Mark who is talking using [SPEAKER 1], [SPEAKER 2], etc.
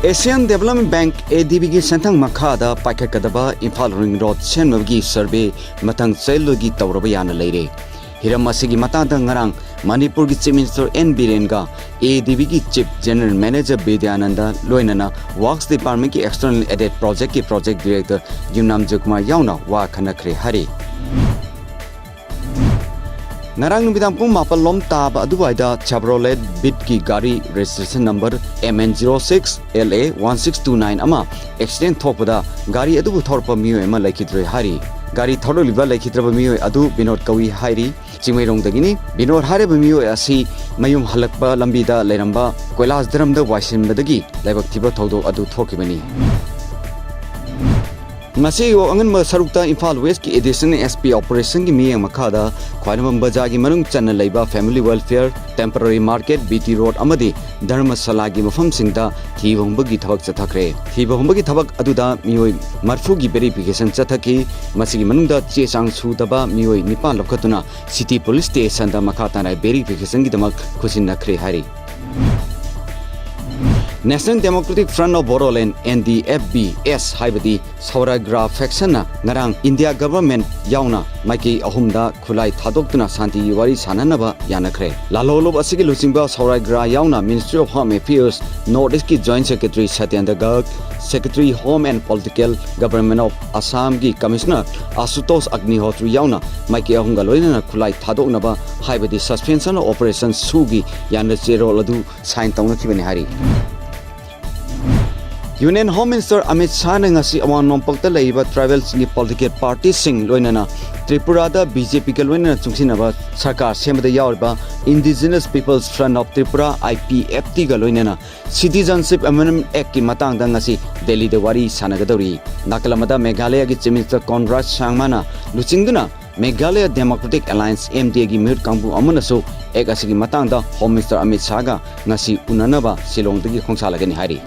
[SPEAKER 1] Asian Development Bank ADB की संथंग मखादा पाइखकदबा इम्फाल रिंग रोड सेनबगी सर्वे मतंग चैलोगी तौरब याना लेरे हिरम असिगी मतांग ngarang Manipur की चीफ मिनिस्टर एन बीरेन का ADB की चीफ जनरल मैनेजर विद्यानंद लोइनना वर्क्स डिपार्टमेंट की एक्सटर्नल एडेड प्रोजेक्ट की प्रोजेक्ट डायरेक्टर युमनाम जुकुमार यावना वा खनखरे Hari Ngarang numitang pung mapalom tab aduwaida Chevrolet Bit ki gari registration number MN06LA1629 ama accident thokpada gari adu thorpa miyo ema laikhidre hari gari thoroliba laikhidraba miyo adu Binod kawi hairi Chingmairong dagini Binod hare miyo asi mayum halakpa lambida leramba Koilas dramda waisinbadagi laibak thiba thodo adu thokibani Ngasi wo angan ma sarukta Imphal West ki additional SP operation ki miyang makhada Khwainam Bazaar ki manung channa leiba Family Welfare Temporary Market BT Road amadi Dharmasala gi mafam singda thibongba gi thabak chathakre thibongba gi thabak aduda miyoi marfu gi verification chathaki masigi manungda che chang sudaba miyoi nipan lokhatuna City Police Station da makhata na verification gi damak khusin nakhre hari National Democratic Front of Bodoland NDFBS haibadi Sauragra faction na ngarang India government yauna maiki ahumda khulai thadokna santi wari sananaba yanakre lalolob asigi lucingba Sauragra yauna Ministry of Home Affairs Northeast ki Joint Secretary Satyendra Garg Secretary Home and Political Government of Assam ki Commissioner Asutosh Agnihotri yauna maiki ahumga loina khulai thadoknaba haibadi suspension of operation sugi yana zero ladu sign tawna kibani hari Union Home Minister Amit Shah ne ngasi awan nompakta leiba tribal singi political party sing loinana Tripura da BJP ke loinana chungsinaba sarkar semada yaurba Indigenous Peoples Front of Tripura IPFT ga loinana Citizenship Amendment Act ki matang da ngasi Delhi de wari sanagadori nakalamada Meghalaya ki Chief Minister Conrad Sangma na luchingduna Meghalaya Democratic Alliance MDA gi mir kangbu amanaso ek asigi matang da Home Minister Amit Shah ga ngasi unanaba Shillong dagi khongsa lagani hari